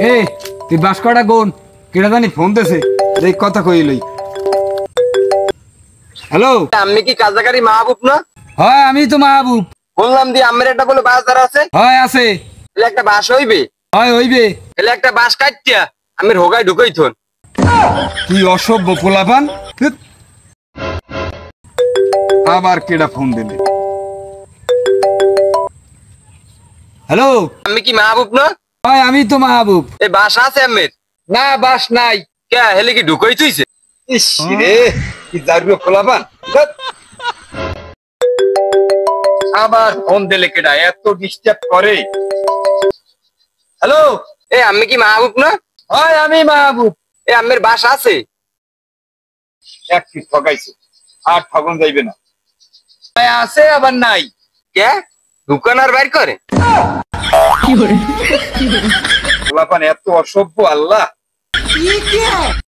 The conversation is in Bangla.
এ তুই বাস কটা গোন কেটা জানি ফোন দিছে দেখ কথা কইলই। হ্যালো, আমি কি কাজাকারি মাহবুব না? হয় আমি তো মাহবুব। বললাম দি আমের একটা বলে বাস ধরা আছে, হয় আছে। এলে একটা বাস হইবে, হয় হইবে। এলে একটা বাস কাটতিয়া আমি হোগায় ঢুকাই থন। কি অসভ্য পোলাপান। ধ্যাৎ। আবার কেডা ফোন দিলে। হ্যালো, আমি কি মাহবুব না? হয় আমি তো মাহবুব। এই বাস আছে আমের? না বাস নাই। কে হেলে কি ঢুকাই থইছে? ইস রে কি দারুণ পোলাপান। ধ্যাৎ। আবার ফোন দিলে কেডা এত ডিস্টার্ব করে। হ্যালো, এ আমি কি মাহবুব না? হয় আমি মাহবুব। এ আমের বাস আছে? এক কি ঠকাইছে, আর ঠকন যাইবে না। আছে আবার নাই। কে দোকান আর বাইর করে? পোলাপান এত অসভ্য আল্লাহ।